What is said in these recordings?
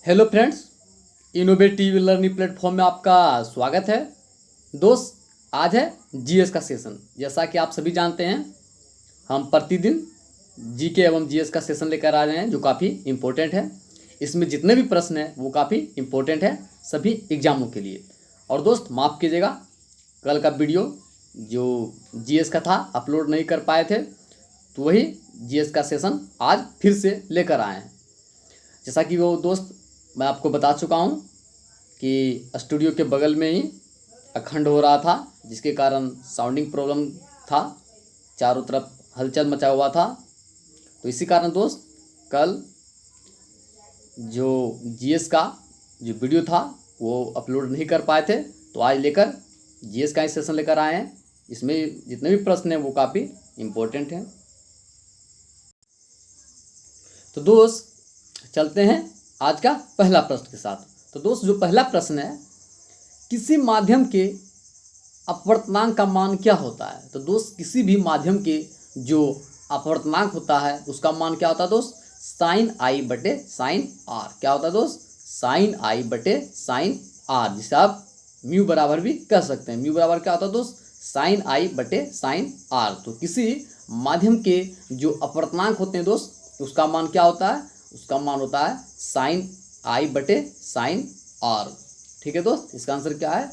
Hello friends, innovative learning platform में आपका स्वागत है। दोस्त, आज है जीएस का सेशन। जैसा कि आप सभी जानते हैं, हम प्रतिदिन जीके एवं जीएस का सेशन लेकर आ रहे हैं जो काफ़ी इम्पोर्टेंट है। इसमें जितने भी प्रश्न हैं वो काफ़ी इम्पोर्टेंट है सभी एग्जामों के लिए। और दोस्त, माफ़ कीजिएगा, कल का वीडियो जो जीएस का था अपलोड नहीं कर पाए थे, तो वही जीएस का सेशन आज फिर से लेकर आए हैं। जैसा कि वो दोस्त मैं आपको बता चुका हूँ कि स्टूडियो के बगल में ही अखंड हो रहा था, जिसके कारण साउंडिंग प्रॉब्लम था, चारों तरफ हलचल मचा हुआ था। तो इसी कारण दोस्त, कल जो जीएस का जो वीडियो था वो अपलोड नहीं कर पाए थे, तो आज लेकर जीएस का ही सेशन लेकर आए हैं। इसमें जितने भी प्रश्न हैं वो काफ़ी इम्पोर्टेंट हैं। तो दोस्त, चलते हैं आज का पहला प्रश्न के साथ। तो दोस्त, जो पहला प्रश्न है, किसी माध्यम के अपवर्तनांक का मान क्या होता है? तो दोस्त, किसी भी माध्यम के जो अपवर्तनांक होता है उसका मान क्या होता है दोस्त? साइन आई बटे साइन आर। क्या होता है दोस्त? साइन आई बटे साइन आर, जिसे आप म्यू बराबर भी कह सकते हैं। म्यू बराबर क्या होता है दोस्त? साइन आई बटे साइन आर। तो किसी माध्यम के जो अपवर्तनांक होते हैं दोस्त, उसका मान क्या होता है? उसका मान होता है साइन आई बटे साइन आर। ठीक है दोस्त, इसका आंसर क्या है?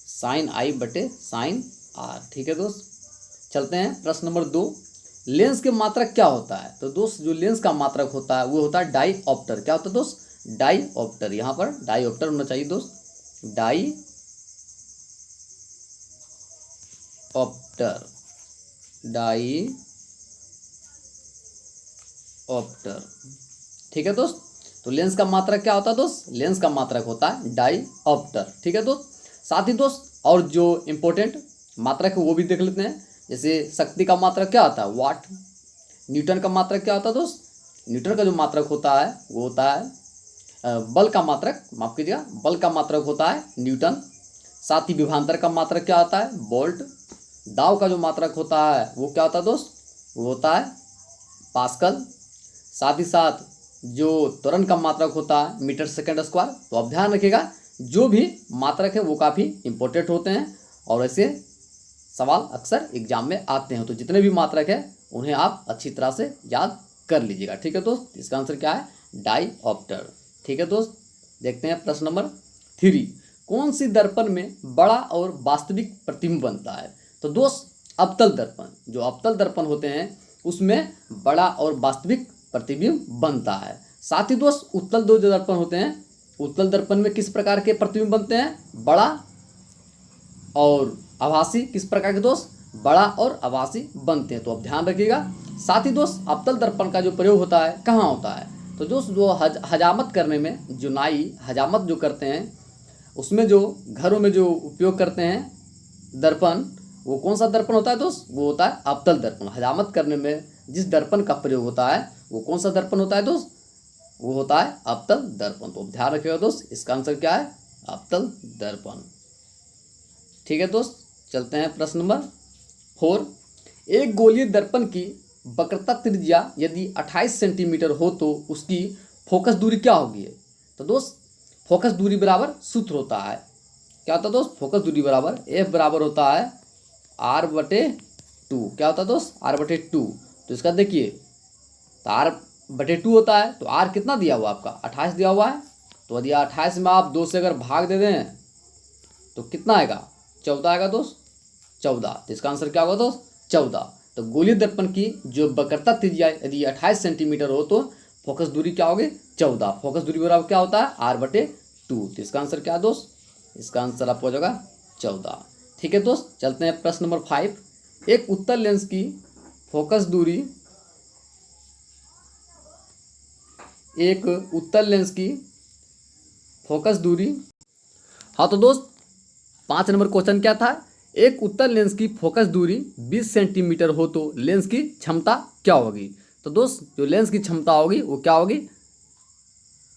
साइन आई बटे साइन आर। ठीक है दोस्त, चलते हैं प्रश्न नंबर 2। लेंस के मात्रक क्या होता है? तो दोस्त, जो लेंस का मात्रक होता है वो होता है डाईऑप्टर। क्या होता है दोस्त? डाईऑप्टर। यहाँ पर डाईऑप्टर होना चाहिए दोस्त, डाईऑप्टर, डाईऑप्टर। ठीक है दोस्त, तो लेंस का मात्रक क्या होता है दोस्त? लेंस का मात्रक होता है डाईऑप्टर। ठीक है दोस्त, साथ ही दोस्त और जो इम्पोर्टेंट मात्रक है वो भी देख लेते हैं। जैसे शक्ति का मात्रक क्या होता है? वाट। न्यूटन का मात्रक क्या होता है दोस्त? न्यूटन का जो मात्रक होता है वो होता है बल का मात्रक, माफ कीजिएगा, बल का मात्रक होता है न्यूटन। साथ ही विभवांतर का मात्रक क्या होता है? वोल्ट। दाव का जो मात्रक होता है वो क्या होता है दोस्त? वो होता है पास्कल। साथ ही साथ जो त्वरण का मात्रक होता है मीटर सेकंड स्क्वायर। तो आप ध्यान रखिएगा, जो भी मात्रक है वो काफ़ी इंपॉर्टेंट होते हैं और ऐसे सवाल अक्सर एग्जाम में आते हैं। तो जितने भी मात्रक है उन्हें आप अच्छी तरह से याद कर लीजिएगा। ठीक है दोस्त, इसका आंसर क्या है? डाईऑप्टर। ठीक है दोस्त, देखते हैं प्रश्न नंबर 3। कौन सी दर्पण में बड़ा और वास्तविक प्रतिबिंब बनता है? तो दोस्त, अवतल दर्पण, जो अवतल दर्पण होते हैं उसमें बड़ा और वास्तविक प्रतिबिंब बनता है। साथ ही दोस्त, उत्तल दो जो दर्पण होते हैं, उत्तल दर्पण में किस प्रकार के प्रतिबिंब बनते हैं? बड़ा और आभासी। किस प्रकार के दोस्त? बड़ा और आभासी बनते हैं। तो अब ध्यान रखिएगा। साथ ही दोस्त, अवतल दर्पण का जो प्रयोग होता है कहाँ होता है? तो दोस्त, जो हजामत करने में, जो नाई हजामत जो करते हैं उसमें, जो घरों में जो उपयोग करते हैं दर्पण, वो कौन सा दर्पण होता है दोस्त? वो होता है अवतल दर्पण। हजामत करने में जिस दर्पण का प्रयोग होता है वो कौन सा दर्पण होता है दोस्त? वो होता है अवतल दर्पण। तो ध्यान रखिएगा दोस्त, इसका आंसर क्या है? अवतल दर्पण। ठीक है दोस्त, चलते हैं प्रश्न नंबर 4। एक गोलीय दर्पण की वक्रता त्रिज्या यदि 28 सेंटीमीटर हो तो उसकी फोकस दूरी क्या होगी? तो दोस्त, फोकस दूरी बराबर सूत्र होता है, क्या होता है दोस्त? फोकस दूरी बराबर F बराबर होता है R/2। क्या होता है दोस्त? R/2। तो इसका देखिए, तो R/2 होता है, तो R कितना दिया हुआ आपका? 28 दिया हुआ है। तो यदि 28 में आप 2 से अगर भाग दे दें तो कितना आएगा? 14 आएगा दोस्त, 14। तो इसका आंसर क्या होगा दोस्त? 14। तो गोलीय दर्पण की जो वक्रता त्रिज्या यदि 28 सेंटीमीटर हो तो फोकस दूरी क्या होगी? 14। फोकस दूरी बराबर क्या होता है? R/2। तो इसका आंसर क्या है दोस्त? इसका आंसर आपको हो जाएगा 14। ठीक है दोस्त, चलते हैं प्रश्न नंबर 5। एक उत्तल लेंस की फोकस दूरी, एक उत्तल लेंस की फोकस दूरी। हाँ तो दोस्त, 5 नंबर क्वेश्चन क्या था? एक उत्तल लेंस की फोकस दूरी 20 सेंटीमीटर हो तो लेंस की क्षमता क्या होगी? तो दोस्त, जो लेंस की क्षमता होगी वो क्या होगी?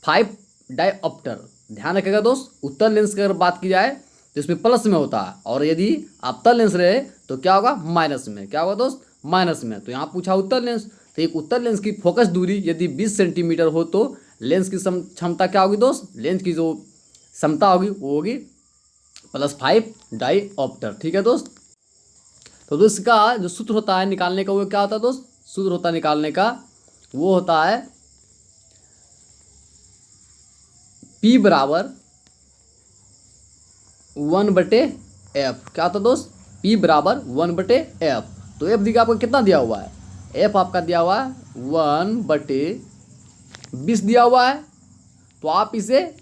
5 डाईऑप्टर। ध्यान रखिएगा दोस्त, उत्तल लेंस की अगर बात की जाए तो इसमें प्लस में होता है, और यदि अवतल लेंस रहे तो क्या होगा? माइनस में। क्या होगा दोस्त? माइनस में। तो यहाँ पूछा उत्तल लेंस, तो एक उत्तल लेंस की फोकस दूरी यदि 20 सेंटीमीटर हो तो लेंस की क्षमता क्या होगी दोस्त, लेंस की जो क्षमता होगी वो होगी +5 डाईऑप्टर। ठीक है दोस्त। तो दोस्त इसका जो सूत्र होता है निकालने का वो क्या होता है दोस्त, सूत्र होता है निकालने का वो होता है P बराबर 1/f। क्या होता है दोस्त, P बराबर 1/f। तो F दिखा आपको कितना दिया हुआ है, F आपका दिया हुआ है 1/20 दिया हुआ है। तो आप इसे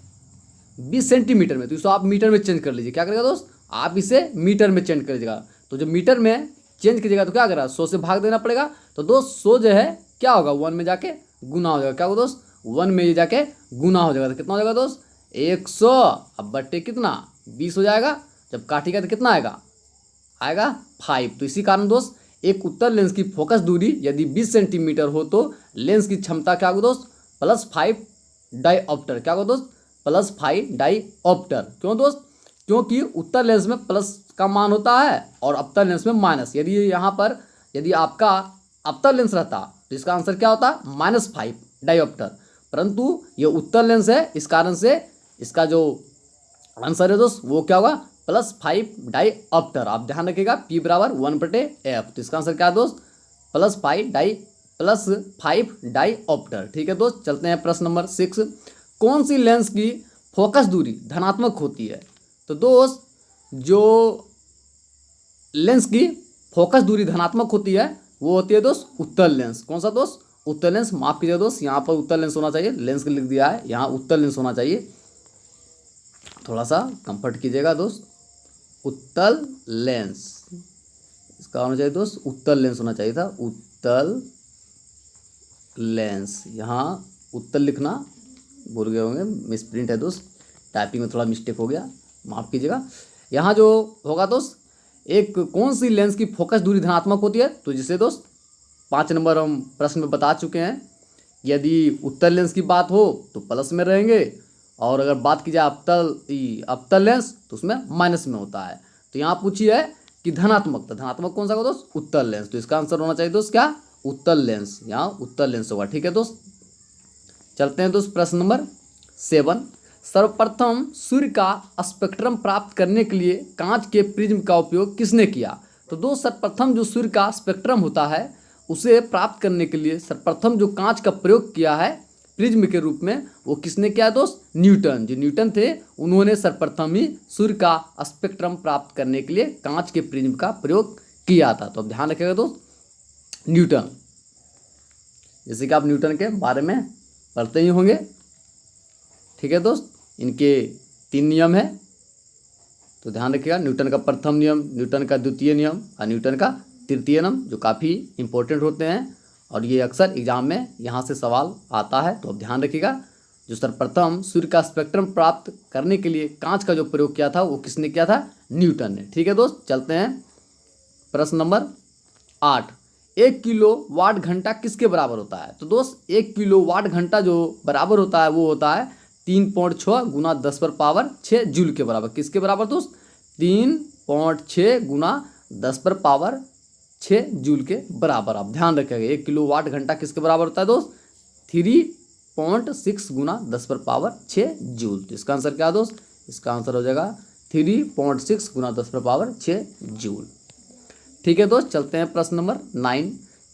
20 सेंटीमीटर में, तो इसको आप मीटर में चेंज कर लीजिए। क्या करेगा दोस्त, आप इसे मीटर में चेंज करिएगा। तो जब मीटर में चेंज कीजिएगा तो क्या करेगा, 100 से भाग देना पड़ेगा। तो दोस्त 100 जो है क्या होगा 1 में जाके गुना हो जाएगा। क्या होगा दोस्त, 1 में ये जाके गुना हो जाएगा। तो कितना हो जाएगा दोस्त 100 अब बट्टे कितना 20 हो जाएगा। जब काटिएगा तो कितना आएगा, आएगा 5। तो इसी कारण दोस्त एक उत्तल लेंस की फोकस दूरी यदि 20 सेंटीमीटर हो तो लेंस की क्षमता क्या होगी दोस्त, +5 डाईऑप्टर। क्या होगा दोस्त, +5 डाईऑप्टर। क्यों दोस्त, क्योंकि उत्तल लेंस में प्लस का मान होता है और अवतल लेंस में माइनस। यदि यहाँ पर यदि आपका अवतल लेंस रहता तो इसका आंसर क्या होता, -5 डाईऑप्टर। परंतु ये उत्तल लेंस है, इस कारण से इसका जो आंसर है दोस्त वो क्या होगा, +5 डाईऑप्टर। आप ध्यान रखिएगा P बराबर 1/f। तो इसका आंसर क्या है दोस्त, +5 डाईऑप्टर। ठीक है दोस्त। चलते हैं प्रश्न नंबर 6। कौन सी लेंस की फोकस दूरी धनात्मक होती है। तो दोस्त जो लेंस की फोकस दूरी धनात्मक होती है वो होती है दोस्त उत्तल लेंस। कौन सा दोस्त, उत्तल लेंस। माफ कीजिए दोस्त, यहाँ पर उत्तल लेंस होना चाहिए, लेंस लिख दिया है, यहाँ उत्तल लेंस होना चाहिए। थोड़ा सा कंफर्ट कीजिएगा दोस्त, उत्तल लेंस इसका होना चाहिए दोस्त, उत्तल लेंस होना चाहिए था, उत्तल लेंस। यहाँ उत्तल लिखना भूल गए होंगे, मिसप्रिंट है दोस्त, टाइपिंग में थोड़ा मिस्टेक हो गया, माफ़ कीजिएगा। यहाँ जो होगा दोस्त, एक कौन सी लेंस की फोकस दूरी धनात्मक होती है। तो जिसे दोस्त 5 नंबर हम प्रश्न में बता चुके हैं। यदि उत्तल लेंस की बात हो तो प्लस में रहेंगे, और अगर बात की जाए अवतल लेंस तो उसमें माइनस में होता है। तो यहाँ पूछी है कि धनात्मक, तो धनात्मक कौन सा होगा दोस्त, उत्तल लेंस। तो इसका आंसर होना चाहिए दोस्त क्या, उत्तल लेंस। यहाँ उत्तल लेंस होगा। ठीक है दोस्त। चलते हैं दोस्त प्रश्न नंबर 7। सर्वप्रथम सूर्य का स्पेक्ट्रम प्राप्त करने के लिए कांच के प्रिज्म का उपयोग किसने किया। तो दोस्त सर्वप्रथम जो सूर्य का स्पेक्ट्रम होता है उसे प्राप्त करने के लिए सर्वप्रथम जो कांच का प्रयोग किया है प्रिज्म के रूप में, वो किसने किया दोस्त, न्यूटन। जो न्यूटन थे उन्होंने सर्वप्रथम ही सूर्य का स्पेक्ट्रम प्राप्त करने के लिए कांच के प्रिज्म का प्रयोग किया था। तो अब ध्यान रखिएगा दोस्त, न्यूटन, जैसे कि आप न्यूटन के बारे में पढ़ते ही होंगे। ठीक है दोस्त। इनके 3 नियम है, तो ध्यान रखिएगा। न्यूटन का प्रथम नियम, न्यूटन का द्वितीय नियम और न्यूटन का तृतीय नियम, जो काफ़ी इंपॉर्टेंट होते हैं और ये अक्सर एग्जाम में यहाँ से सवाल आता है। तो अब ध्यान रखिएगा, जो सर्वप्रथम सूर्य का स्पेक्ट्रम प्राप्त करने के लिए कांच का जो प्रयोग किया था वो किसने किया था, न्यूटन ने। ठीक है दोस्त। चलते हैं प्रश्न नंबर 8। 1 किलोवाट घंटा किसके बराबर होता है। तो दोस्त 1 किलोवाट घंटा जो बराबर होता है वो होता है 3.6 गुना 10⁻6 जूल के बराबर। किसके बराबर दोस्त, 3.6 गुना 10⁻6 जूल के बराबर। आप ध्यान रखिएगा 1 किलोवाट घंटा किसके बराबर होता है दोस्त, 3.6 गुना 10⁻6 जूल। तो इसका आंसर क्या है दोस्त, इसका आंसर हो जाएगा 3.6 गुना 10⁻6 जूल। ठीक है दोस्त। चलते हैं प्रश्न नंबर 9।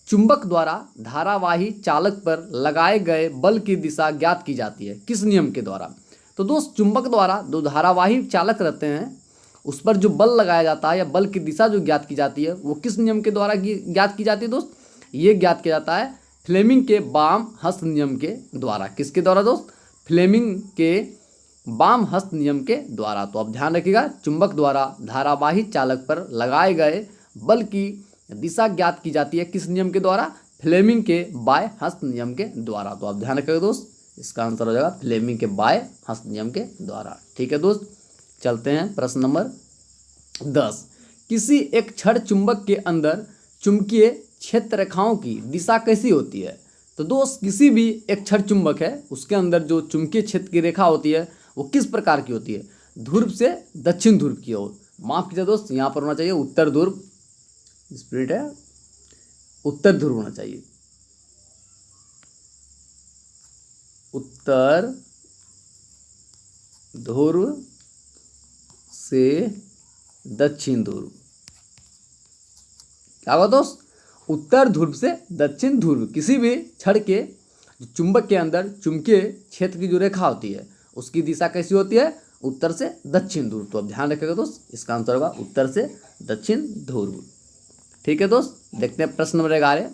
चुंबक द्वारा धारावाही चालक पर लगाए गए बल की दिशा ज्ञात की जाती है किस नियम के द्वारा। तो दोस्त चुंबक द्वारा जो धारावाही चालक रहते हैं उस पर जो बल लगाया जाता है या बल की दिशा जो ज्ञात की जाती है वो किस नियम के द्वारा ज्ञात की जाती है दोस्त, ये ज्ञात किया जाता है फ्लेमिंग के बाम हस्त नियम के द्वारा। किसके द्वारा दोस्त, फ्लेमिंग के बाम हस्त नियम के द्वारा। तो अब ध्यान रखिएगा, चुंबक द्वारा धारावाही चालक पर लगाए गए बल की दिशा ज्ञात की जाती है किस नियम के द्वारा, फ्लेमिंग के बाय हस्त नियम के द्वारा। तो आप ध्यान रखिएगा दोस्त, इसका आंसर हो जाएगा फ्लेमिंग के बाय हस्त नियम के द्वारा। ठीक है दोस्त। चलते हैं प्रश्न नंबर 10। किसी एक छड़ चुंबक के अंदर चुंबकीय क्षेत्र रेखाओं की दिशा कैसी होती है। तो दोस्त किसी भी एक छड़ चुंबक है उसके अंदर जो चुंबकीय क्षेत्र की रेखा होती है वो किस प्रकार की होती है, ध्रुव से दक्षिण ध्रुव की ओर। माफ कीजिए दोस्त, यहाँ पर होना चाहिए उत्तर ध्रुव, स्प्रिट है, उत्तर ध्रुव होना चाहिए। उत्तर ध्रुव से दक्षिण ध्रुव। क्या होगा दोस्त? उत्तर ध्रुव से दक्षिण ध्रुव किसी भी छड़ के चुंबक के अंदर चुंबकीय क्षेत्र की जो रेखा होती है उसकी दिशा कैसी होती है? उत्तर से दक्षिण ध्रुव। तो अब ध्यान रखिएगा दोस्त, इसका आंसर होगा उत्तर से दक्षिण ध्रुव। ठीक है दोस्त, देखते हैं प्रश्न नंबर 11।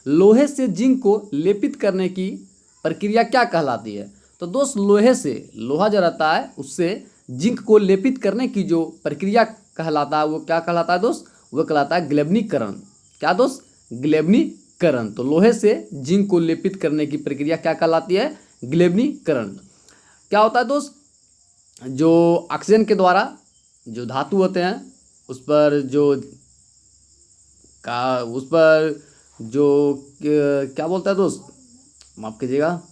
लोहे से जिंक को लेपित करने की प्रक्रिया क्या कहलाती है? तो दोस्त लोहे से, लोहा जो रहता है उससे जिंक को लेपित करने की जो प्रक्रिया कहलाता है वो क्या कहलाता है दोस्त? वो कहलाता है ग्लेबनीकरण। क्या दोस्त? ग्लेबनीकरण। तो लोहे से जिंक को लेपित करने की प्रक्रिया क्या कहलाती है? ग्लेबनीकरण। क्या होता है दोस्त? जो ऑक्सीजन के द्वारा जो धातु होते हैं उस पर जो क्या बोलता है दोस्त, माफ कीजिएगा,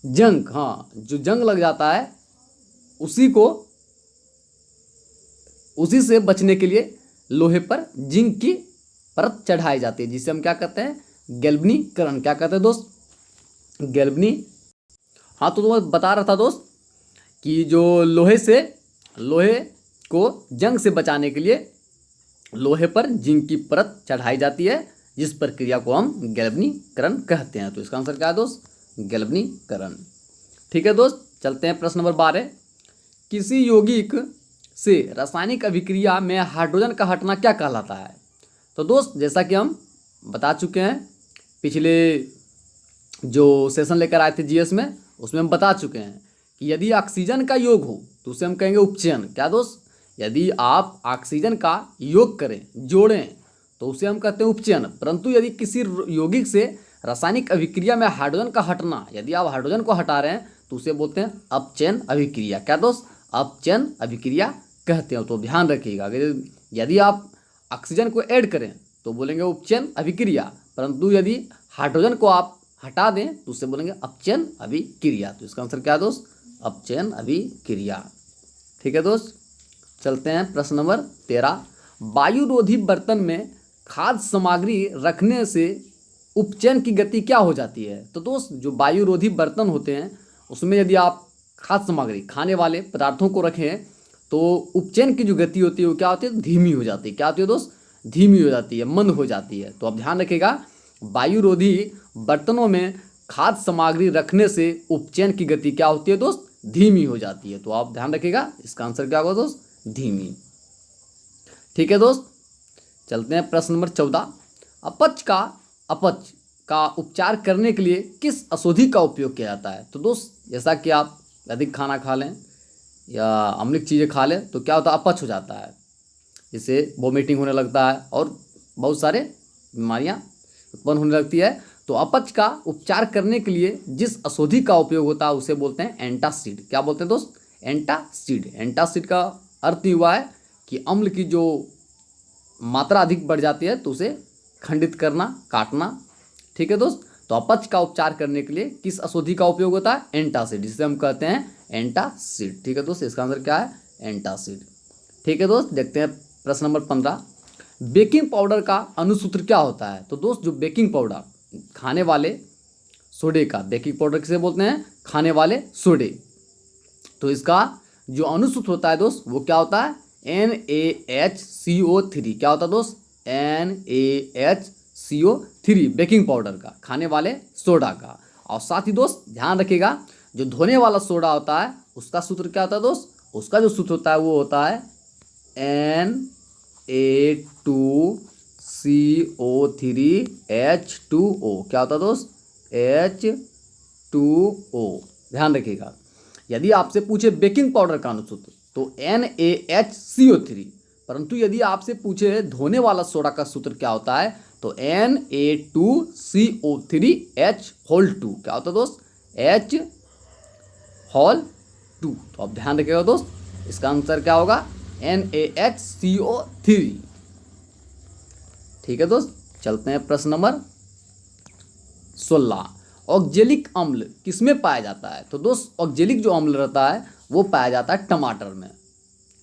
जंग, हाँ, जो जंग लग जाता है उसी से बचने के लिए लोहे पर जिंक की परत चढ़ाई जाती है, जिसे हम क्या कहते हैं? गैल्वनीकरण। क्या कहते हैं दोस्त? गैल्वनी। हाँ, तो मैं बता रहा था दोस्त कि जो लोहे को जंग से बचाने के लिए लोहे पर जिंक की परत चढ़ाई जाती है, जिस प्रक्रिया को हम गैल्वनीकरण कहते हैं। तो इसका आंसर क्या है दोस्त? गैल्वनीकरण। ठीक है दोस्त, चलते हैं प्रश्न नंबर 12। किसी यौगिक से रासायनिक अभिक्रिया में हाइड्रोजन का हटना क्या कहलाता है? तो दोस्त जैसा कि हम बता चुके हैं पिछले जो सेशन लेकर आए थे जीएस में, उसमें हम बता चुके हैं कि यदि ऑक्सीजन का योग हो तो उसे हम कहेंगे उपचयन। क्या दोस्त? यदि आप ऑक्सीजन का योग करें, जोड़ें, तो उसे हम कहते हैं उपचयन। परंतु यदि किसी यौगिक से रासायनिक अभिक्रिया में हाइड्रोजन का हटना, यदि आप हाइड्रोजन को हटा रहे हैं तो उसे बोलते हैं अपचयन अभिक्रिया। क्या दोस्त? अपचयन अभिक्रिया कहते हैं। तो ध्यान रखिएगा, यदि आप ऑक्सीजन को ऐड करें तो बोलेंगे उपचयन अभिक्रिया, परंतु यदि हाइड्रोजन को आप हटा दें तो उससे बोलेंगे अपचयन अभिक्रिया। तो इसका आंसर क्या है दोस्त? अपचयन अभिक्रिया। ठीक है दोस्त, चलते हैं प्रश्न नंबर 13। वायुरोधी बर्तन में खाद्य सामग्री रखने से उपचयन की गति क्या हो जाती है? तो दोस्त जो वायुरोधी बर्तन होते हैं उसमें यदि आप खाद्य सामग्री, खाने वाले पदार्थों को रखें तो उपचयन की जो गति होती है वो क्या होती है? धीमी हो जाती है। क्या होती है दोस्त? धीमी हो जाती है, मंद हो जाती है। तो अब ध्यान रखिएगा, वायुरोधी बर्तनों में खाद्य सामग्री रखने से उपचयन की गति क्या होती है दोस्त? धीमी हो जाती है। तो आप ध्यान रखिएगा, इसका आंसर क्या होगा दोस्त? धीमी। ठीक है दोस्त, चलते हैं प्रश्न नंबर 14। अपच का उपचार करने के लिए किस औषधि का उपयोग किया जाता है? तो दोस्त जैसा कि आप अधिक खाना खा लें या अम्लिक चीज़ें खा लें तो क्या होता है? अपच हो जाता है, जिससे वोमिटिंग होने लगता है और बहुत सारे बीमारियां उत्पन्न होने लगती है। तो अपच का उपचार करने के लिए जिस औषधि का उपयोग होता है उसे बोलते हैं एंटासिड। क्या बोलते हैं दोस्त? एंटासिड। एंटासिड का अर्थ हुआ है कि अम्ल की जो मात्रा अधिक बढ़ जाती है तो उसे खंडित करना, काटना। ठीक है दोस्त, तो अपच का उपचार करने के लिए किस औषधि का उपयोग होता है? एंटासिड, जिसे हम कहते हैं एंटासिड। ठीक है दोस्त, इसका आंसर क्या है? एंटासिड। ठीक है दोस्त, देखते हैं प्रश्न नंबर 15। बेकिंग पाउडर का अनुसूत्र क्या होता है? तो दोस्त जो बेकिंग पाउडर, खाने वाले सोडे का, बेकिंग पाउडर किसे बोलते हैं? खाने वाले सोडे। तो इसका जो अनुसूत्र होता है दोस्त वो क्या होता है? NaHCO3। क्या होता है दोस्त? NaHCO3, बेकिंग पाउडर का, खाने वाले सोडा का। और साथ ही दोस्त ध्यान रखिएगा, जो धोने वाला सोडा होता है उसका सूत्र क्या होता है दोस्त? उसका जो सूत्र होता है वो होता है Na2CO3H2O। क्या होता है दोस्त? H2O। ध्यान रखिएगा, यदि आपसे पूछे बेकिंग पाउडर का अनुसूत्र तो NaHCO3, परंतु यदि आपसे पूछे धोने वाला सोडा का सूत्र क्या होता है तो Na2CO3H2। क्या होता है दोस्त? H2। तो अब ध्यान रखिएगा दोस्त, इसका आंसर क्या होगा? NaHCO3। ठीक है दोस्त, चलते हैं प्रश्न नंबर 16। ऑक्जेलिक अम्ल किसमें पाया जाता है? तो दोस्त ऑक्जेलिक जो अम्ल रहता है वो पाया जाता है टमाटर में।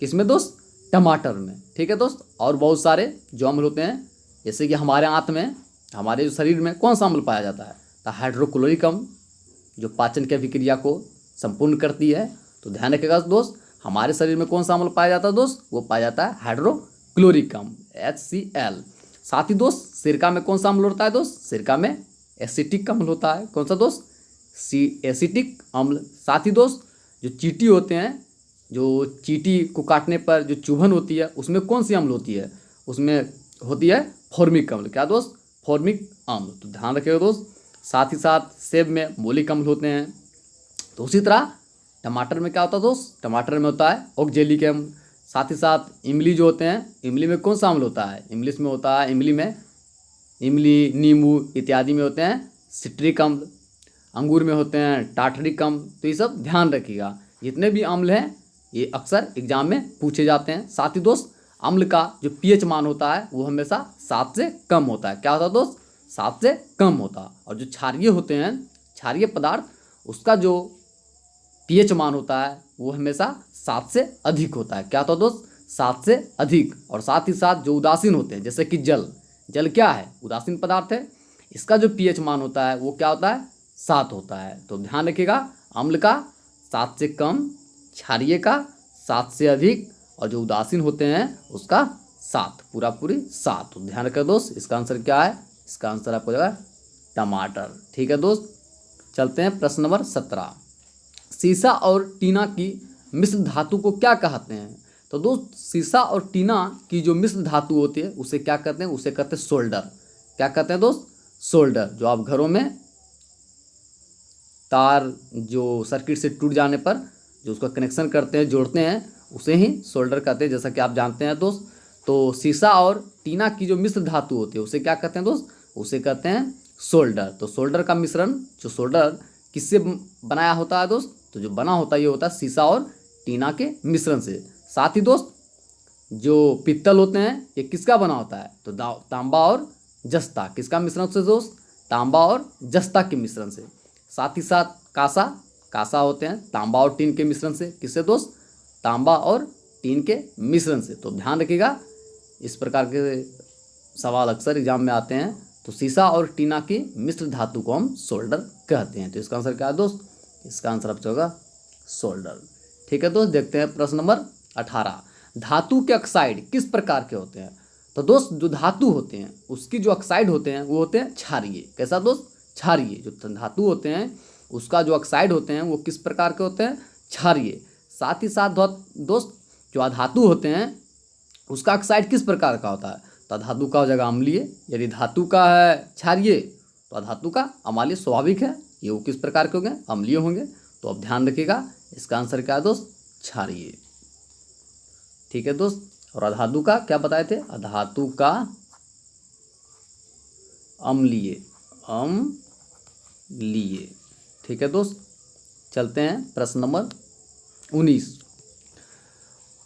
किसमें दोस्त? टमाटर में। ठीक है दोस्त, और बहुत सारे जो अम्ल होते हैं, जैसे कि हमारे आंत में, हमारे जो शरीर में कौन सा अम्ल पाया जाता है? तो हाइड्रोक्लोरिक अम्ल, जो पाचन की अभिक्रिया को संपूर्ण करती है। तो ध्यान रखिएगा दोस्त, हमारे शरीर में कौन सा अम्ल पाया जाता है दोस्त, वो पाया जाता है हाइड्रोक्लोरिक अम्ल HCl। साथ ही दोस्त सिरका में कौन सा अम्ल होता है दोस्त, सिरका में एसिटिक अम्ल होता है। कौन सा दोस्त, एसिटिक अम्ल। साथ ही दोस्त जो चींटी होते हैं, जो चींटी को काटने पर जो चुभन होती है उसमें कौन सी अम्ल होती है, उसमें होती है फॉर्मिक अम्ल। क्या दोस्त, फॉर्मिक अम्ल। तो ध्यान रखिएगा दोस्त। साथ ही साथ सेब में मोलिक अम्ल होते हैं। तो उसी तरह टमाटर में क्या होता है दोस्त, टमाटर में होता है ऑक्जेलिक अम्ल। साथ ही साथ इमली जो होते हैं, इमली में कौन सा अम्ल होता है, इंग्लिश में होता है इमली, नींबू इत्यादि में होते हैं सिट्रिक अम्ल। अंगूर में होते हैं टार्टरिक अम्ल। तो ये सब ध्यान रखिएगा, जितने भी अम्ल हैं ये अक्सर एग्जाम में पूछे जाते हैं। साथ ही दोस्त अम्ल का जो pH मान होता है वो हमेशा 7 से कम होता है। क्या होता है दोस्त, 7 से कम होता है। और जो क्षारीय होते हैं, क्षारीय पदार्थ, उसका जो pH मान होता है वो हमेशा 7 से अधिक होता है। क्या होता है दोस्त, 7 से अधिक। और साथ ही साथ जो उदासीन होते हैं, जैसे कि जल क्या है, उदासीन पदार्थ है, इसका जो pH मान होता है वो क्या होता है, 7 होता है। तो ध्यान रखिएगा, अम्ल का 7 से कम, क्षारीय का 7 से अधिक, और जो उदासीन होते हैं उसका 7, पूरी 7। तो ध्यान रखिएगा दोस्त, इसका आंसर क्या है, इसका आंसर आपको जाएगा टमाटर। ठीक है दोस्त, चलते हैं प्रश्न नंबर 17। सीसा और टीना की मिश्र धातु को क्या कहते हैं। तो दोस्त सीसा और टीना की जो मिश्र धातु होती है उसे क्या कहते हैं, उसे कहते हैं सोल्डर। क्या कहते हैं दोस्त, सोल्डर। जो आप घरों में तार जो सर्किट से टूट जाने पर जो उसका कनेक्शन करते हैं, जोड़ते हैं, उसे ही सोल्डर कहते हैं, जैसा कि आप जानते हैं दोस्त। तो सीसा और टीना की जो मिश्र धातु होती है उसे क्या कहते हैं दोस्त, उसे कहते हैं सोल्डर। तो सोल्डर का मिश्रण, जो सोल्डर किससे बनाया होता है दोस्त, तो जो बना होता है ये होता है सीसा और टीना के मिश्रण से। साथ ही दोस्त जो पित्तल होते हैं ये किसका बना होता है, तो तांबा और जस्ता, किसका मिश्रण से दोस्त, तांबा और जस्ता के मिश्रण से। साथ ही साथ कासा होते हैं तांबा और टीन के मिश्रण से। किससे दोस्त, तांबा और टीन के मिश्रण से। तो ध्यान रखिएगा, इस प्रकार के सवाल अक्सर एग्जाम में आते हैं। तो सीसा और टीना की मिश्र धातु को हम सोल्डर कहते हैं। तो इसका आंसर क्या है दोस्त, इसका आंसर आपका होगा सोल्डर। ठीक है दोस्त, देखते हैं प्रश्न नंबर 18। धातु के ऑक्साइड किस प्रकार के होते हैं। तो दोस्त जो धातु होते हैं उसकी जो ऑक्साइड होते हैं वो होते हैं क्षारीय। कैसा दोस्त, क्षारीय। जो धातु होते हैं उसका जो ऑक्साइड होते हैं वो किस प्रकार के होते हैं, क्षारीय। साथ ही साथ दोस्त जो अधातु होते हैं उसका ऑक्साइड किस प्रकार का होता है, तो अधातु का हो जाएगा अम्लीय। यदि धातु का है क्षारीय तो अधातु का अम्लीय, स्वाभाविक है, ये वो किस प्रकार के होंगे, अम्लीय होंगे। तो अब ध्यान रखिएगा, इसका आंसर क्या है दोस्त, क्षारीय। ठीक है दोस्त, और अधातु का क्या बताए थे, अधातु का अम्लीय। ठीक है दोस्त, चलते हैं प्रश्न नंबर 19।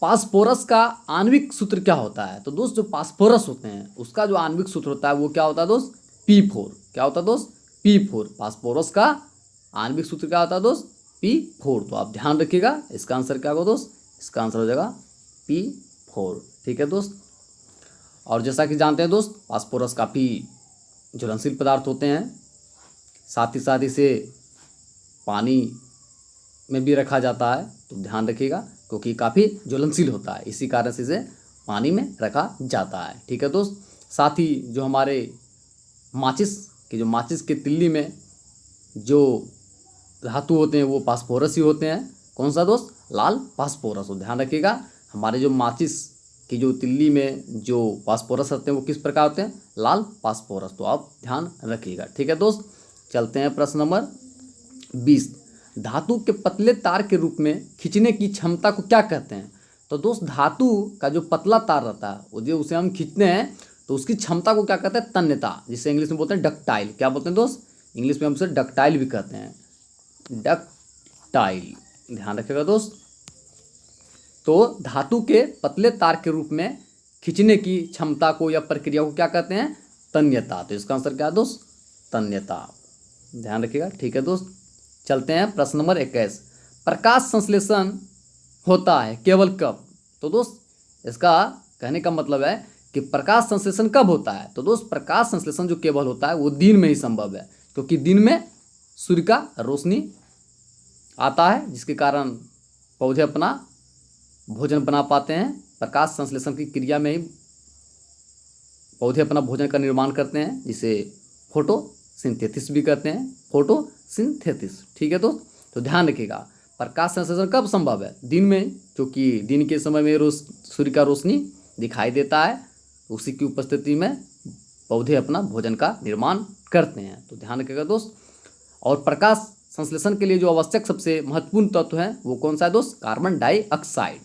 फास्फोरस का आणविक सूत्र क्या होता है। तो दोस्त जो फास्फोरस होते हैं उसका जो आणविक सूत्र होता है वो क्या होता है दोस्त, P4। क्या होता है दोस्त, P4। फास्फोरस का आणविक सूत्र क्या होता है दोस्त, P4। तो आप ध्यान रखिएगा, इसका आंसर क्या होगा दोस्त, इसका आंसर हो जाएगा P4। ठीक है दोस्त, और जैसा कि जानते हैं दोस्त फास्फोरस काफ़ी ज्वलनशील पदार्थ होते हैं। साथ ही साथ इसे पानी में भी रखा जाता है। तो ध्यान रखिएगा, क्योंकि काफ़ी ज्वलनशील होता है, इसी कारण से इसे पानी में रखा जाता है। ठीक है दोस्त, साथ ही जो हमारे माचिस के तिल्ली में जो धातु होते हैं वो फास्फोरस ही होते हैं। कौन सा दोस्त, लाल फास्फोरस। तो ध्यान रखिएगा, हमारे जो माचिस की जो तिल्ली में जो फास्फोरस रहते हैं वो किस प्रकार होते हैं, लाल फास्फोरस। तो आप ध्यान रखिएगा। ठीक है दोस्त, चलते हैं प्रश्न नंबर 20। धातु के पतले तार के रूप में खींचने की क्षमता को क्या कहते हैं। तो दोस्त धातु का जो पतला तार रहता है वो जो उसे हम खींचते हैं तो उसकी क्षमता को क्या कहते हैं, तन्यता, जिसे इंग्लिश में बोलते हैं डक्टाइल। क्या बोलते हैं दोस्त, इंग्लिश में हम उसे डक्टाइल भी कहते हैं, डक्टाइल। ध्यान रखिएगा दोस्त, तो धातु के पतले तार के रूप में खींचने की क्षमता को या प्रक्रिया को क्या कहते हैं, तन्यता। तो इसका आंसर क्या है दोस्त, तन्यता। ध्यान रखिएगा। ठीक है दोस्त, चलते हैं प्रश्न नंबर 21। प्रकाश संश्लेषण होता है केवल कब। तो दोस्त इसका कहने का मतलब है कि प्रकाश संश्लेषण कब होता है। तो दोस्त प्रकाश संश्लेषण जो केवल होता है वो दिन में ही संभव है, क्योंकि दिन में सूर्य का रोशनी आता है, जिसके कारण पौधे अपना भोजन बना पाते हैं। प्रकाश संश्लेषण की क्रिया में ही पौधे अपना भोजन का निर्माण करते हैं, जिसे फोटोसिंथेसिस भी कहते हैं, फोटोसिंथेसिस। ठीक है दोस्त, तो ध्यान रखिएगा प्रकाश संश्लेषण कब संभव है? दिन में, क्योंकि दिन के समय में सूर्य का रोशनी दिखाई देता है, उसी की उपस्थिति में पौधे अपना भोजन का निर्माण करते हैं। तो ध्यान रखिएगा दोस्त। और प्रकाश संश्लेषण के लिए जो आवश्यक सबसे महत्वपूर्ण तत्व है वो कौन सा है दोस्त? Carbon dioxide.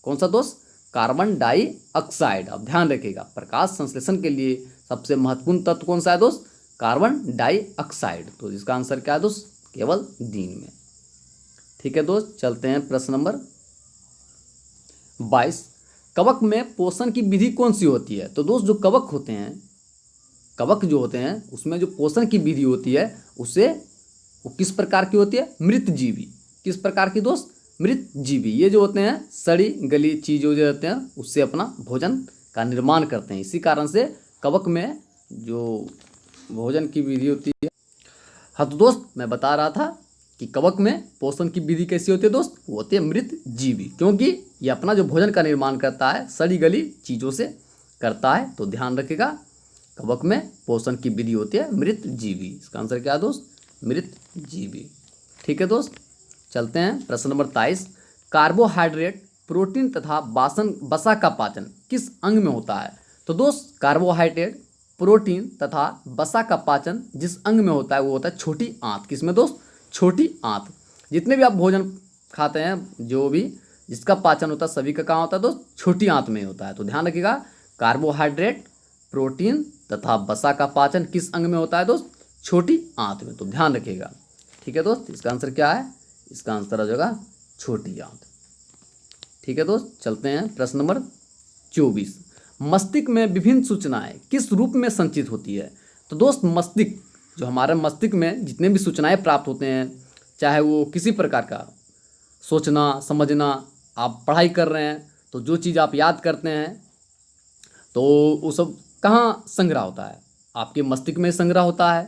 कौन सा दोस्त? Carbon dioxide. अब ध्यान रखिएगा प्रकाश संश्लेषण के लिए सबसे महत्वपूर्ण तत्व कौन सा है दोस्त? Carbon dioxide. तो इसका आंसर क्या है दोस्त? केवल दिन में। ठीक है दोस्त, चलते हैं प्रश्न नंबर 22। कवक में पोषण की विधि कौन सी होती है? तो दोस्त जो कवक होते हैं, कवक जो होते हैं उसमें जो पोषण की विधि होती है उससे वो किस प्रकार की होती है? मृत जीवी। किस प्रकार की दोस्त? मृत जीवी। ये जो होते हैं सड़ी गली चीज़ों जो होते हैं उससे अपना भोजन का निर्माण करते हैं। इसी कारण से कवक में जो भोजन की विधि होती है। हाँ तो दोस्त मैं बता रहा था कि कवक में पोषण की विधि कैसी होती है दोस्त? वो होती है मृत जीवी, क्योंकि ये अपना जो भोजन का निर्माण करता है सड़ी गली चीज़ों से करता है। तो ध्यान रखिएगा कवक में पोषण की विधि होती है मृत जीवी। इसका आंसर क्या है दोस्त? मृत जीवी। ठीक है दोस्त, चलते हैं प्रश्न नंबर 23। कार्बोहाइड्रेट, प्रोटीन तथा वसा का पाचन किस अंग में होता है? तो दोस्त कार्बोहाइड्रेट, प्रोटीन तथा वसा का पाचन जिस अंग में होता है वो होता है छोटी आंत। किसमें दोस्त? छोटी आंत। जितने भी आप भोजन खाते हैं, जो भी जिसका पाचन होता है सभी का कहाँ होता है दोस्त? छोटी आंत में होता है। तो ध्यान रखिएगा कार्बोहाइड्रेट, प्रोटीन तथा वसा का पाचन किस अंग में होता है दोस्त? छोटी आंत में। तो ध्यान रखिएगा। ठीक है दोस्त, इसका आंसर क्या है? इसका आंसर हो जाएगा छोटी आंत। ठीक है दोस्त, चलते हैं प्रश्न नंबर 24। मस्तिष्क में विभिन्न सूचनाएं किस रूप में संचित होती है? तो दोस्त मस्तिष्क, जो हमारे मस्तिष्क में जितने भी सूचनाएं प्राप्त होते हैं, चाहे वो किसी प्रकार का सोचना समझना, आप पढ़ाई कर रहे हैं तो जो चीज़ आप याद करते हैं तो वो सब कहाँ संग्रह होता है? आपके मस्तिष्क में संग्रह होता है।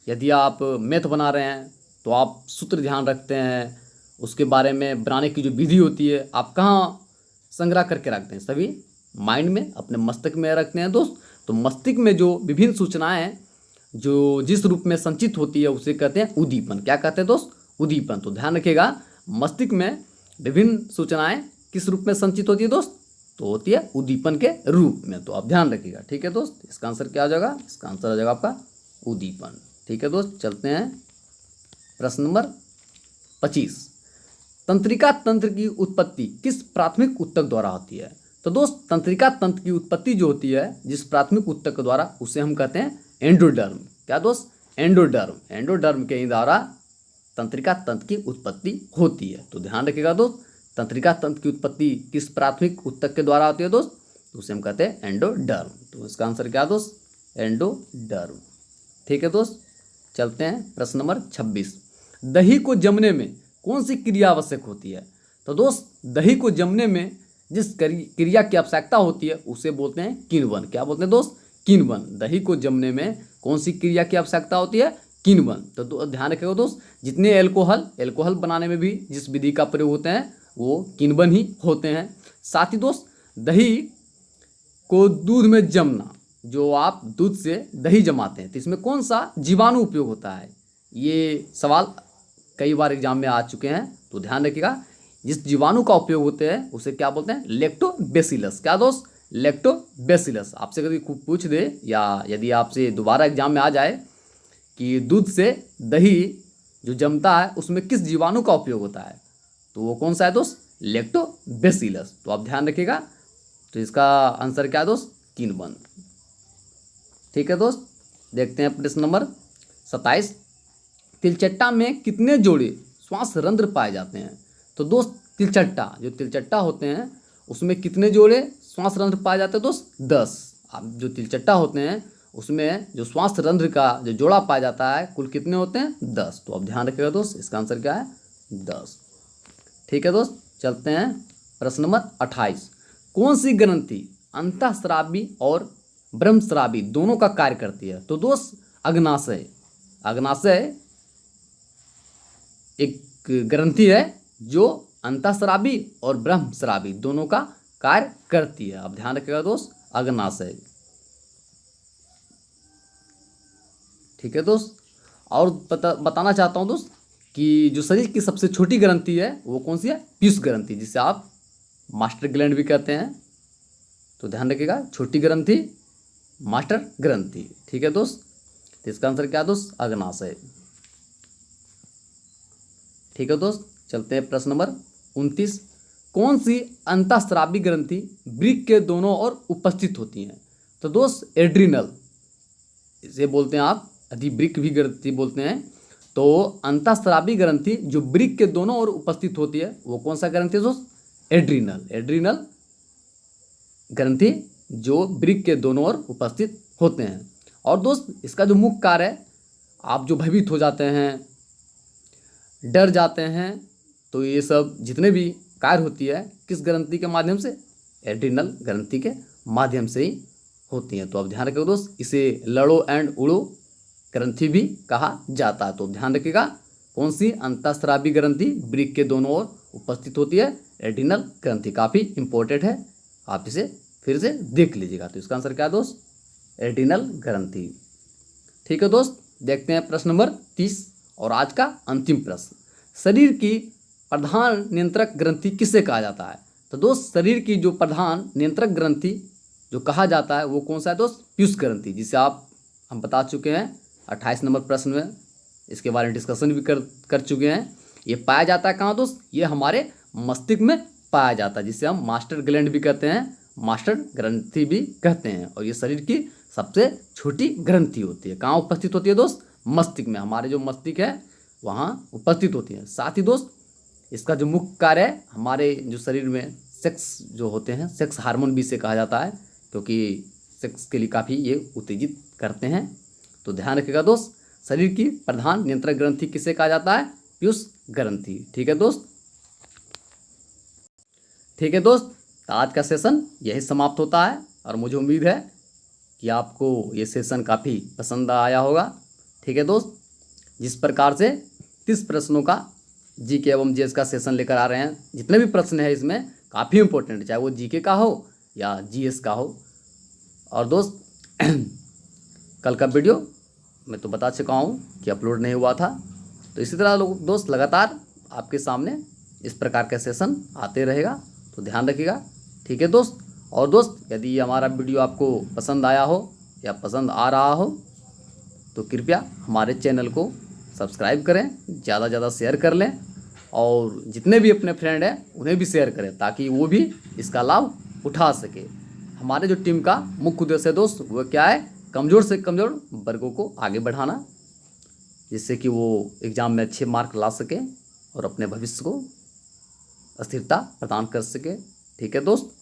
यदि आप मैथ बना रहे हैं तो आप सूत्र ध्यान रखते हैं, उसके बारे में बनाने की जो विधि होती है आप कहाँ संग्रह करके रखते हैं? सभी माइंड में, अपने मस्तिष्क में रखते हैं दोस्त। तो मस्तिष्क में जो विभिन्न सूचनाएं जो जिस रूप में संचित होती है उसे कहते हैं उद्दीपन। क्या कहते हैं दोस्त? उद्दीपन। तो ध्यान रखिएगा मस्तिष्क में विभिन्न सूचनाएं किस रूप में संचित होती है दोस्त? तो होती है उद्दीपन के रूप में। तो आप ध्यान रखिएगा। ठीक है दोस्त, इसका आंसर क्या हो जाएगा? इसका आंसर हो जाएगा आपका उद्दीपन। ठीक है दोस्त, चलते हैं प्रश्न नंबर 25। तंत्रिका तंत्र की उत्पत्ति किस प्राथमिक ऊतक द्वारा होती है? तो दोस्त तंत्रिका तंत्र की उत्पत्ति जो होती है जिस प्राथमिक ऊतक के द्वारा, उसे हम कहते हैं एंडोडर्म। क्या दोस्त? एंडोडर्म। एंडोडर्म के ही द्वारा तंत्रिका तंत्र की उत्पत्ति होती है। तो ध्यान रखिएगा दोस्त, तंत्रिका तंत्र की उत्पत्ति किस प्राथमिक ऊतक के द्वारा होती है दोस्त? तो उसे हम कहते हैं एंडोडर्म। तो इसका आंसर क्या दोस्त? एंडोडर्म। ठीक है दोस्त, चलते हैं प्रश्न नंबर 26। दही को जमने में कौन सी क्रिया आवश्यक होती है? तो दोस्त दही को जमने में जिस क्रिया की आवश्यकता होती है उसे बोलते हैं किण्वन। क्या बोलते हैं दोस्त? किण्वन। दही को जमने में कौन सी क्रिया की आवश्यकता होती है? किण्वन। तो ध्यान रखिएगा दोस्त, जितने एल्कोहल बनाने में भी जिस विधि का प्रयोग होते हैं वो किण्वन ही होते हैं। साथ ही दोस्त दही को दूध में जमना, जो आप दूध से दही जमाते हैं तो इसमें कौन सा जीवाणु उपयोग होता है? ये सवाल कई बार एग्जाम में आ चुके हैं। तो ध्यान रखिएगा जिस जीवाणु का उपयोग होते हैं उसे क्या बोलते हैं? लैक्टोबैसिलस। क्या दोस्त? लैक्टोबैसिलस। आपसे कभी पूछ दे या यदि आपसे दोबारा एग्जाम में आ जाए कि दूध से दही जो जमता है उसमें किस जीवाणु का उपयोग होता है, तो वो कौन सा है दोस्त? लैक्टोबैसिलस। तो आप ध्यान रखिएगा। तो इसका आंसर क्या है दोस्त? किण्वन। ठीक है दोस्त, देखते हैं प्रश्न नंबर 27। तिलचट्टा में कितने जोड़े श्वास रंध्र पाए जाते हैं? तो दोस्त तिलचट्टा, जो तिलचट्टा होते हैं उसमें कितने जोड़े श्वास रंध्र पाए जाते हैं दोस्त? 10। अब जो तिलचट्टा होते हैं उसमें जो श्वास रंध्र का जो जोड़ा पाया जाता है कुल कितने होते हैं? 10। तो अब ध्यान रखिएगा दोस्त, इसका आंसर क्या है? 10। ठीक है दोस्त, चलते हैं प्रश्न नंबर 28। कौन सी ग्रंथि अंतःस्रावी और ब्रह्मस्रावी दोनों का कार्य करती है? तो दोस्त अग्नाशय। अग्नाशय एक ग्रंथि है जो अंतःस्रावी और ब्रह्मस्रावी दोनों का कार्य करती है। अब ध्यान रखिएगा दोस्त, अग्नाशय। ठीक है दोस्त। और बताना चाहता हूँ दोस्त कि जो शरीर की सबसे छोटी ग्रंथि है वो कौन सी है? पीयूष ग्रंथि, जिसे आप मास्टर ग्लैंड भी कहते हैं। तो ध्यान रखिएगा, छोटी ग्रंथि मास्टर ग्रंथि। ठीक है दोस्त। तो इसका आंसर क्या दोस्त? अग्नाशय। ठीक है दोस्त, चलते हैं प्रश्न नंबर 29। कौन सी अंतःस्रावी ग्रंथि वृक्क के दोनों ओर उपस्थित होती हैं? तो दोस्त एड्रिनल, इसे बोलते हैं आप अधिवृक्क भी ग्रंथि बोलते हैं। तो अंतःस्रावी ग्रंथि जो वृक्क के दोनों ओर उपस्थित होती है वो कौन सा ग्रंथि है दोस्त? एड्रिनल। एड्रिनल ग्रंथि जो वृक्क के दोनों ओर उपस्थित होते हैं। और दोस्त इसका जो मुख्य कार्य है, आप जो भयभीत हो जाते हैं, डर जाते हैं, तो ये सब जितने भी कार्य होती है किस ग्रंथि के माध्यम से? एड्रिनल ग्रंथि के माध्यम से ही होती हैं। तो अब ध्यान रखिएगा दोस्त, इसे लड़ो एंड उड़ो ग्रंथि भी कहा जाता है। तो ध्यान रखिएगा, कौन सी अंतःस्रावी ग्रंथि वृक्क के दोनों ओर उपस्थित होती है? एड्रिनल ग्रंथि। काफ़ी इंपॉर्टेंट है, आप इसे फिर से देख लीजिएगा। तो इसका आंसर क्या है दोस्त? एड्रिनल ग्रंथि। ठीक है दोस्त, देखते हैं प्रश्न नंबर 30 और आज का अंतिम प्रश्न। शरीर की प्रधान नियंत्रक ग्रंथि किसे कहा जाता है? तो दोस्त शरीर की जो प्रधान नियंत्रक ग्रंथि जो कहा जाता है वो कौन सा है दोस्त? पीयूष ग्रंथि, जिसे हम बता चुके हैं 28 नंबर प्रश्न में, इसके बारे में डिस्कशन भी कर चुके हैं। ये पाया जाता है कहाँ दोस्त? ये हमारे मस्तिष्क में पाया जाता है, जिसे हम मास्टर ग्लैंड भी कहते हैं, मास्टर ग्रंथि भी कहते हैं। और ये शरीर की सबसे छोटी ग्रंथि होती है। कहाँ उपस्थित होती है दोस्त? मस्तिष्क में। हमारे जो मस्तिष्क है वहाँ उपस्थित होती है। साथ ही दोस्त इसका जो मुख्य कार्य है, हमारे जो शरीर में सेक्स जो होते हैं, सेक्स हार्मोन भी इसे कहा जाता है, क्योंकि सेक्स के लिए काफ़ी ये उत्तेजित करते हैं। तो ध्यान रखिएगा दोस्त, शरीर की प्रधान नियंत्रक ग्रंथि किसे कहा जाता है? पीयूष ग्रंथि। ठीक है दोस्त। ठीक है दोस्त, तो आज का सेशन यही समाप्त होता है और मुझे उम्मीद है कि आपको ये सेशन काफ़ी पसंद आया होगा। ठीक है दोस्त, जिस प्रकार से 30 प्रश्नों का जीके एवं जीएस का सेशन लेकर आ रहे हैं, जितने भी प्रश्न हैं इसमें काफ़ी इंपॉर्टेंट, चाहे वो जीके का हो या जीएस का हो। और दोस्त कल का वीडियो मैं तो बता चुका हूँ कि अपलोड नहीं हुआ था। तो इसी तरह लोग दोस्त लगातार आपके सामने इस प्रकार का सेशन आते रहेगा, तो ध्यान रखिएगा। ठीक है दोस्त। और दोस्त यदि ये हमारा वीडियो आपको पसंद आया हो या पसंद आ रहा हो तो कृपया हमारे चैनल को सब्सक्राइब करें, ज़्यादा से ज़्यादा शेयर कर लें और जितने भी अपने फ्रेंड हैं उन्हें भी शेयर करें, ताकि वो भी इसका लाभ उठा सके। हमारे जो टीम का मुख्य उद्देश्य है दोस्त वो क्या है? कमज़ोर से कमज़ोर वर्गों को आगे बढ़ाना, जिससे कि वो एग्ज़ाम में अच्छे मार्क ला सके और अपने भविष्य को स्थिरता प्रदान कर सके। ठीक है दोस्त।